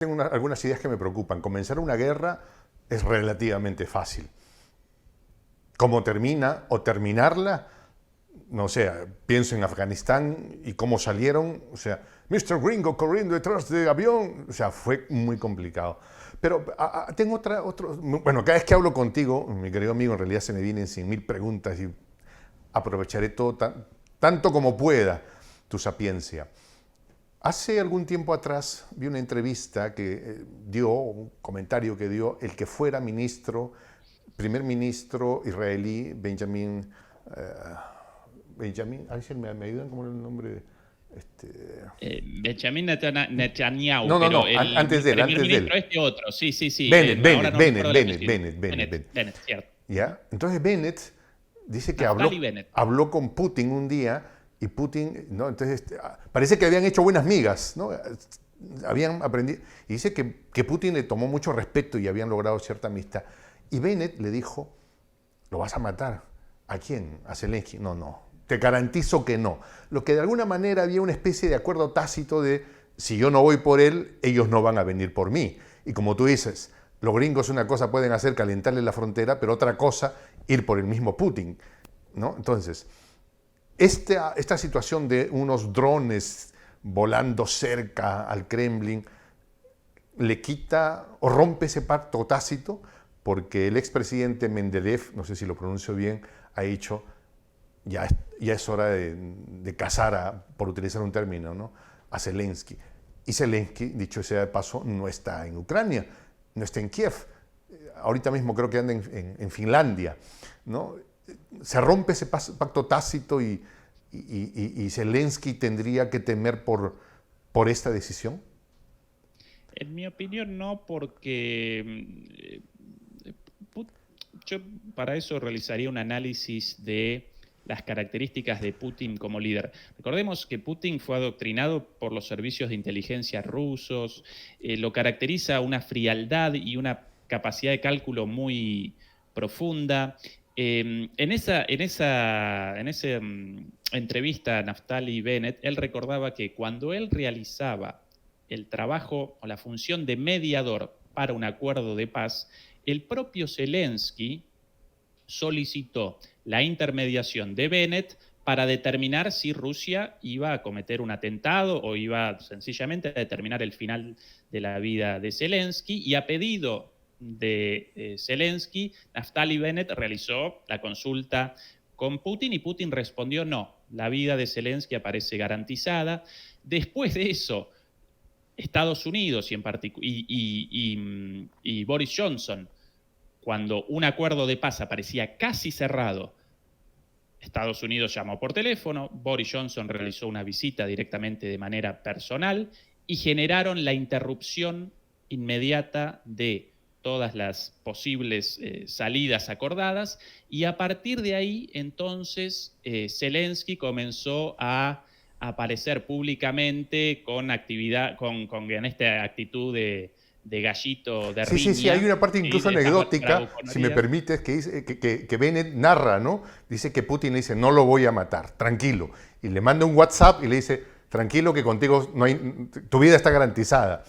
Tengo algunas ideas que me preocupan. Comenzar una guerra es relativamente fácil. ¿Cómo termina o terminarla? No sé, pienso en Afganistán y cómo salieron. O sea, Mr. Gringo corriendo detrás del avión. O sea, fue muy complicado. Pero tengo otro. Bueno, cada vez que hablo contigo, mi querido amigo, en realidad se me vienen 100.000 preguntas y aprovecharé todo tanto como pueda tu sapiencia. Hace algún tiempo atrás vi una entrevista que dio, un comentario que dio el que fuera primer ministro israelí, a ver si me ayudan como el nombre. Este, Benjamin Netanyahu, no, no, pero no, el antes de él, primer antes de ministro él. este otro, sí, sí, sí, Bennett, ahora Bennett, no Bennett, recuerdo el Bennett, apellido. Bennett, Bennett, Bennett. Bennett, cierto. Ujú. ¿Ya? Entonces Bennett dice que Naftali Bennett. habló con Putin un día y Putin, ¿no? Entonces parece que habían hecho buenas migas, ¿no? Habían aprendido. Y dice que Putin le tomó mucho respeto y habían logrado cierta amistad. Y Bennett le dijo, ¿lo vas a matar? ¿A quién? ¿A Zelensky? No, no, te garantizo que no. Lo que de alguna manera había una especie de acuerdo tácito de, si yo no voy por él, ellos no van a venir por mí. Y como tú dices, los gringos una cosa pueden hacer, calentarle la frontera, pero otra cosa, ir por el mismo Putin, ¿no? Entonces, esta situación de unos drones volando cerca al Kremlin le quita o rompe ese pacto tácito, porque el expresidente Mendeleev, no sé si lo pronuncio bien, ha dicho ya es hora de cazar, por utilizar un término, ¿no? A Zelensky. Y Zelensky, dicho sea de paso, no está en Ucrania, no está en Kiev. Ahorita mismo creo que anda en Finlandia, ¿no? Se rompe ese pacto tácito y Zelensky tendría que temer por esta decisión. En mi opinión no, porque yo para eso realizaría un análisis de las características de Putin como líder. Recordemos que Putin fue adoctrinado por los servicios de inteligencia rusos, lo caracteriza una frialdad y una capacidad de cálculo muy profunda. En esa entrevista a Naftali Bennett, él recordaba que cuando él realizaba el trabajo o la función de mediador para un acuerdo de paz, el propio Zelensky solicitó la intermediación de Bennett para determinar si Rusia iba a cometer un atentado o iba sencillamente a determinar el final de la vida de Zelensky, y a pedido de Zelensky, Naftali Bennett realizó la consulta con Putin y Putin respondió no, la vida de Zelensky aparece garantizada. Después de eso, Estados Unidos y Boris Johnson, cuando un acuerdo de paz parecía casi cerrado, Estados Unidos llamó por teléfono, Boris Johnson realizó una visita directamente de manera personal y generaron la interrupción inmediata de todas las posibles salidas acordadas, y a partir de ahí entonces Zelensky comenzó a aparecer públicamente con esta actitud de gallito de Sí, sí, sí, hay riña, una parte ¿sí? incluso De esas anecdótica, si me bravuconerías. permites, que, dice, que Bennett narra, ¿no? Dice que Putin le dice, no lo voy a matar, tranquilo. Y le manda un WhatsApp y le dice, tranquilo que contigo no hay, tu vida está garantizada.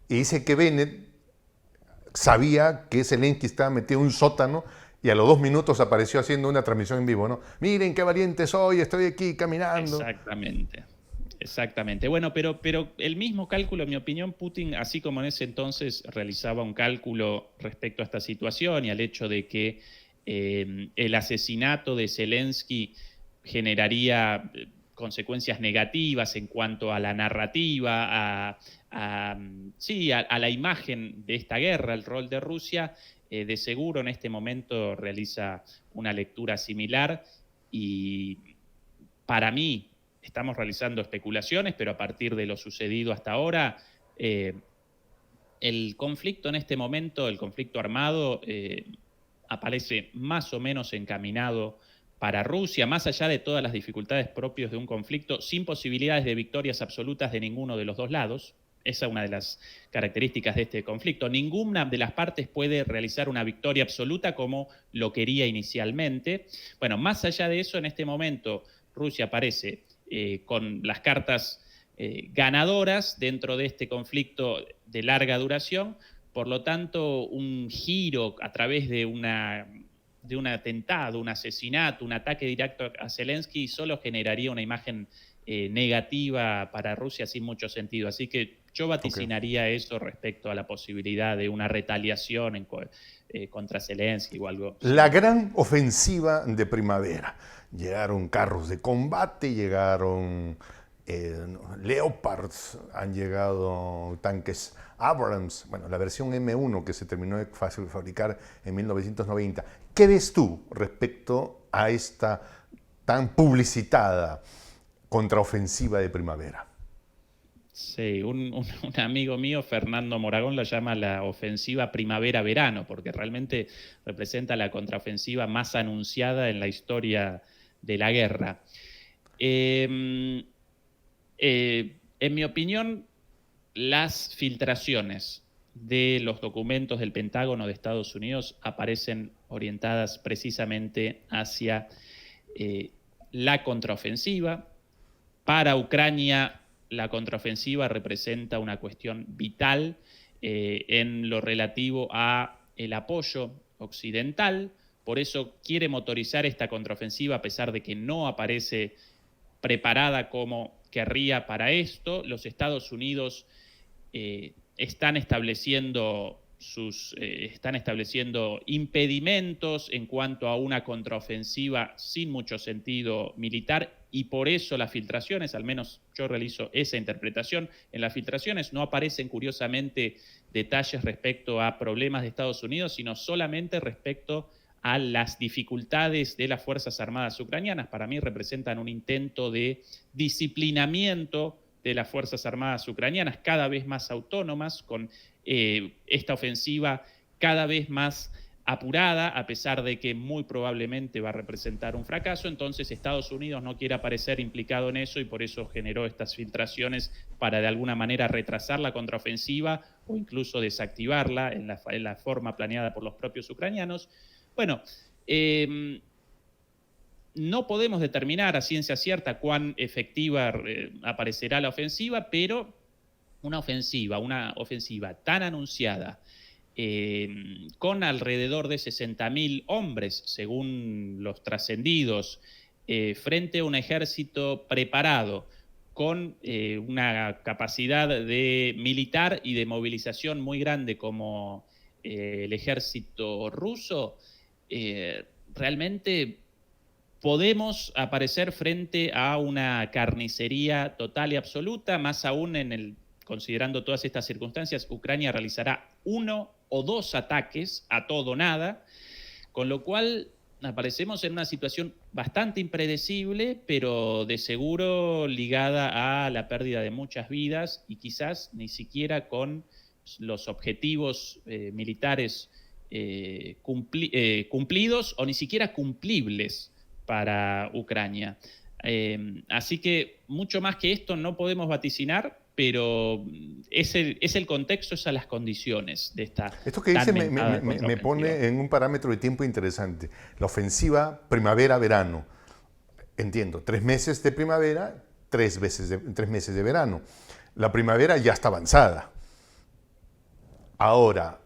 Y dice que Bennett sabía que Zelensky estaba metido en un sótano y a los 2 minutos apareció haciendo una transmisión en vivo, ¿no? Miren qué valiente soy, estoy aquí caminando. Exactamente. Exactamente. Bueno, pero el mismo cálculo, en mi opinión, Putin, así como en ese entonces realizaba un cálculo respecto a esta situación y al hecho de que el asesinato de Zelensky generaría consecuencias negativas en cuanto a la narrativa, a la imagen de esta guerra, el rol de Rusia, de seguro en este momento realiza una lectura similar, y para mí estamos realizando especulaciones, pero a partir de lo sucedido hasta ahora, el conflicto en este momento, el conflicto armado, aparece más o menos encaminado para Rusia, más allá de todas las dificultades propias de un conflicto, sin posibilidades de victorias absolutas de ninguno de los dos lados. Esa es una de las características de este conflicto. Ninguna de las partes puede realizar una victoria absoluta como lo quería inicialmente. Bueno, más allá de eso, en este momento Rusia aparece con las cartas ganadoras dentro de este conflicto de larga duración. Por lo tanto, un giro a través de un atentado, un asesinato, un ataque directo a Zelensky solo generaría una imagen negativa para Rusia sin mucho sentido. Así que yo vaticinaría eso respecto a la posibilidad de una retaliación contra Zelensky o algo. La gran ofensiva de primavera. Llegaron carros de combate, llegaron Leopards, han llegado tanques Abrams, bueno, la versión M1 que se terminó de fabricar en 1990. ¿Qué ves tú respecto a esta tan publicitada contraofensiva de primavera? Sí, un amigo mío, Fernando Moragón, la llama la ofensiva primavera-verano, porque realmente representa la contraofensiva más anunciada en la historia de la guerra. En mi opinión, las filtraciones de los documentos del Pentágono de Estados Unidos aparecen orientadas precisamente hacia la contraofensiva. Para Ucrania, la contraofensiva representa una cuestión vital en lo relativo a el apoyo occidental. Por eso quiere motorizar esta contraofensiva a pesar de que no aparece preparada como querría para esto. Los Estados Unidos están estableciendo impedimentos en cuanto a una contraofensiva sin mucho sentido militar, y por eso las filtraciones, al menos yo realizo esa interpretación, en las filtraciones no aparecen curiosamente detalles respecto a problemas de Estados Unidos, sino solamente respecto a las dificultades de las Fuerzas Armadas ucranianas. Para mí representan un intento de disciplinamiento de las Fuerzas Armadas ucranianas, cada vez más autónomas, con esta ofensiva cada vez más apurada, a pesar de que muy probablemente va a representar un fracaso. Entonces Estados Unidos no quiere aparecer implicado en eso y por eso generó estas filtraciones para de alguna manera retrasar la contraofensiva o incluso desactivarla en la forma planeada por los propios ucranianos. Bueno, no podemos determinar a ciencia cierta cuán efectiva aparecerá la ofensiva, pero una ofensiva tan anunciada, con alrededor de 60.000 hombres, según los trascendidos, frente a un ejército preparado, con una capacidad militar y de movilización muy grande como el ejército ruso, realmente podemos aparecer frente a una carnicería total y absoluta, más aún considerando todas estas circunstancias. Ucrania realizará 1 o 2 ataques a todo o nada, con lo cual aparecemos en una situación bastante impredecible, pero de seguro ligada a la pérdida de muchas vidas y quizás ni siquiera con los objetivos militares cumplidos o ni siquiera cumplibles para Ucrania. Así que mucho más que esto no podemos vaticinar, pero es el contexto, esas las condiciones de esta. Esto que dice me pone en un parámetro de tiempo interesante. La ofensiva primavera-verano. Entiendo, 3 meses de primavera, 3 meses de verano. La primavera ya está avanzada. Ahora,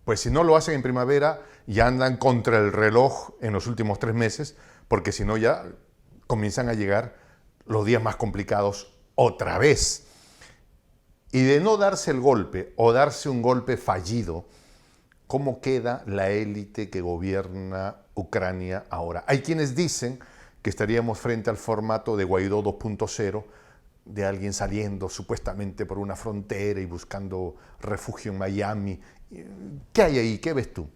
pues si no lo hacen en primavera, ya andan contra el reloj en los últimos 3 meses, porque si no ya comienzan a llegar los días más complicados otra vez. Y de no darse el golpe o darse un golpe fallido, ¿cómo queda la élite que gobierna Ucrania ahora? Hay quienes dicen que estaríamos frente al formato de Guaidó 2.0, de alguien saliendo supuestamente por una frontera y buscando refugio en Miami. ¿Qué hay ahí? ¿Qué ves tú?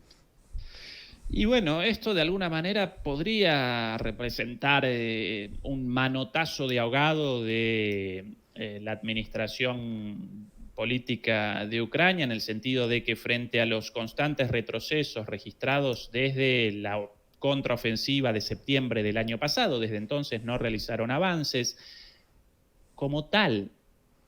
Y bueno, esto de alguna manera podría representar un manotazo de ahogado de la administración política de Ucrania, en el sentido de que frente a los constantes retrocesos registrados desde la contraofensiva de septiembre del año pasado, desde entonces no realizaron avances. Como tal,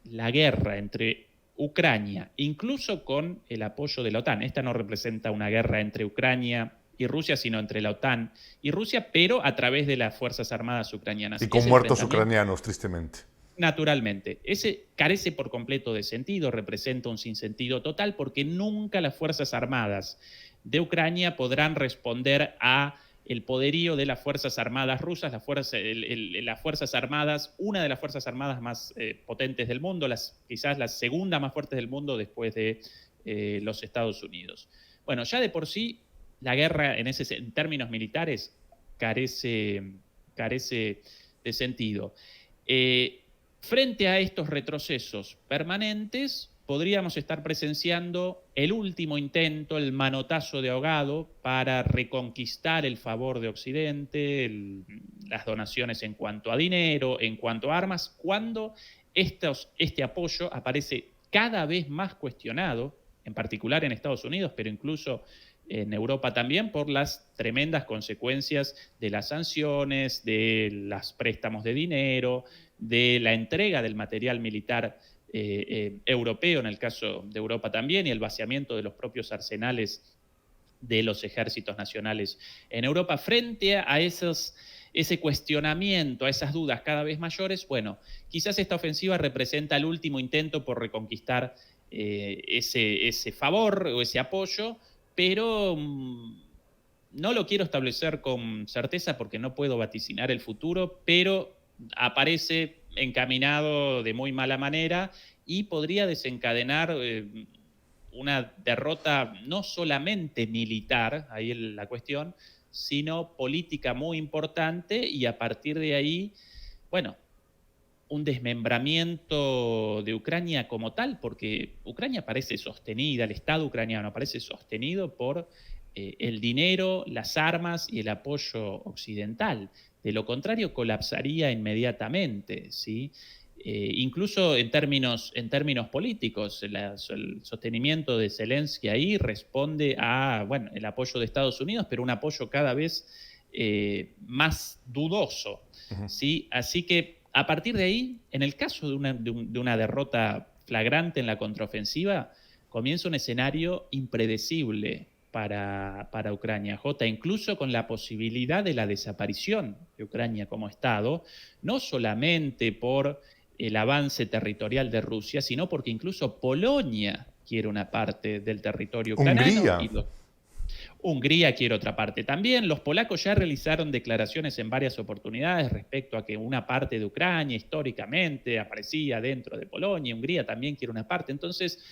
la guerra entre Ucrania, incluso con el apoyo de la OTAN, esta no representa una guerra entre Ucrania y Rusia, sino entre la OTAN y Rusia, pero a través de las Fuerzas Armadas ucranianas. Y con muertos ucranianos, tristemente. naturalmente. Ese carece por completo de sentido, representa un sinsentido total, porque nunca las Fuerzas Armadas de Ucrania podrán responder a el poderío de las Fuerzas Armadas rusas, las Fuerzas Armadas, una de las Fuerzas Armadas más potentes del mundo, quizás la segunda más fuerte del mundo después de los Estados Unidos. Bueno, ya de por sí, la guerra en términos militares carece de sentido. Frente a estos retrocesos permanentes, podríamos estar presenciando el último intento, el manotazo de ahogado para reconquistar el favor de Occidente, las donaciones en cuanto a dinero, en cuanto a armas, cuando este apoyo aparece cada vez más cuestionado, en particular en Estados Unidos, pero incluso en Europa también, por las tremendas consecuencias de las sanciones, de los préstamos de dinero, de la entrega del material militar europeo, en el caso de Europa también, y el vaciamiento de los propios arsenales de los ejércitos nacionales en Europa. Frente a ese cuestionamiento, a esas dudas cada vez mayores, bueno, quizás esta ofensiva representa el último intento por reconquistar ese favor o ese apoyo, pero no lo quiero establecer con certeza porque no puedo vaticinar el futuro, pero aparece encaminado de muy mala manera y podría desencadenar una derrota no solamente militar, ahí es la cuestión, sino política muy importante, y a partir de ahí, bueno, un desmembramiento de Ucrania como tal, porque Ucrania parece sostenida, el Estado ucraniano parece sostenido por el dinero, las armas y el apoyo occidental. De lo contrario, colapsaría inmediatamente, ¿sí? Incluso en términos políticos, el sostenimiento de Zelensky ahí responde a, bueno, el apoyo de Estados Unidos, pero un apoyo cada vez más dudoso, ¿sí? Así que a partir de ahí, en el caso de una derrota flagrante en la contraofensiva, comienza un escenario impredecible para Ucrania, Jota, incluso con la posibilidad de la desaparición de Ucrania como Estado, no solamente por el avance territorial de Rusia, sino porque incluso Polonia quiere una parte del territorio ucraniano. Hungría quiere otra parte también. Los polacos ya realizaron declaraciones en varias oportunidades respecto a que una parte de Ucrania históricamente aparecía dentro de Polonia. Hungría también quiere una parte. Entonces,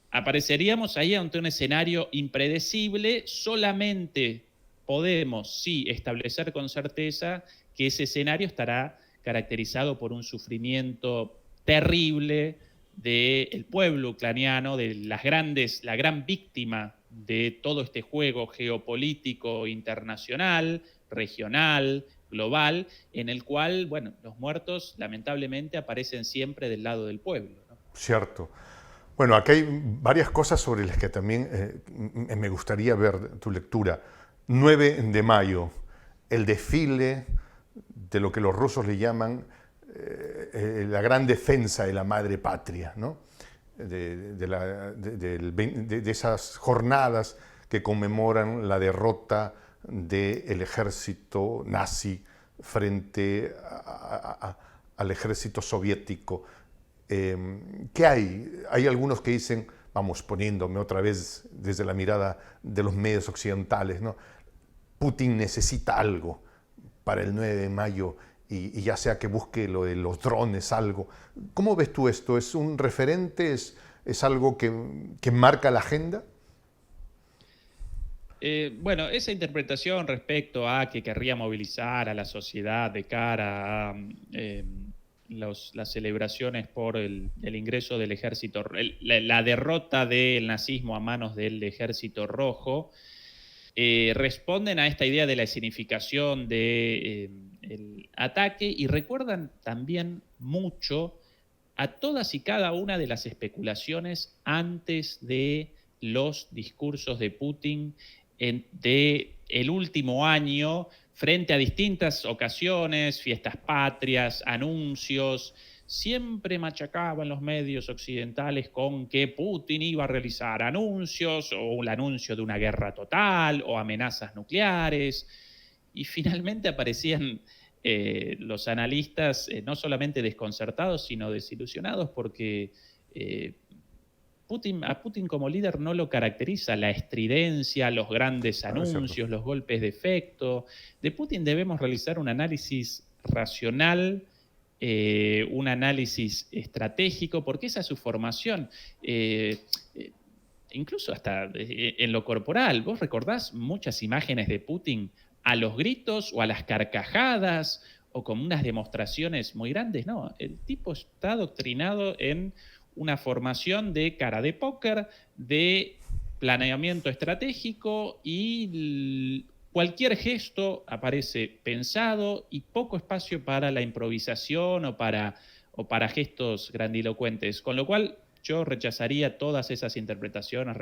apareceríamos ahí ante un escenario impredecible. Solamente podemos, sí, establecer con certeza que ese escenario estará caracterizado por un sufrimiento terrible del pueblo ucraniano, de la gran víctima de todo este juego geopolítico internacional, regional, global, en el cual, bueno, los muertos lamentablemente aparecen siempre del lado del pueblo, ¿no? Cierto. Bueno, aquí hay varias cosas sobre las que también me gustaría ver tu lectura. 9 de mayo, el desfile de lo que los rusos le llaman la gran defensa de la madre patria, ¿no? De esas jornadas que conmemoran la derrota del ejército nazi frente al ejército soviético. ¿Qué hay? Hay algunos que dicen, vamos, poniéndome otra vez desde la mirada de los medios occidentales, ¿no? Putin necesita algo para el 9 de mayo y ya sea que busque lo de los drones, algo. ¿Cómo ves tú esto? ¿Es un referente? ¿Es algo que marca la agenda? Bueno, esa interpretación respecto a que querría movilizar a la sociedad de cara a las celebraciones por el ingreso del ejército, la derrota del nazismo a manos del ejército rojo, responden a esta idea de la escenificación del ataque y recuerdan también mucho a todas y cada una de las especulaciones antes de los discursos de Putin de el último año frente a distintas ocasiones, fiestas patrias, anuncios. Siempre machacaban los medios occidentales con que Putin iba a realizar anuncios, o el anuncio de una guerra total, o amenazas nucleares, y finalmente aparecían los analistas no solamente desconcertados, sino desilusionados porque a Putin como líder no lo caracteriza la estridencia, los grandes Ah, es cierto. anuncios, los golpes de efecto. De Putin debemos realizar un análisis racional, un análisis estratégico, porque esa es su formación. Incluso hasta en lo corporal. ¿Vos recordás muchas imágenes de Putin a los gritos o a las carcajadas o con unas demostraciones muy grandes? No, el tipo está adoctrinado en una formación de cara de póker, de planeamiento estratégico y cualquier gesto aparece pensado y poco espacio para la improvisación o para gestos grandilocuentes. Con lo cual yo rechazaría todas esas interpretaciones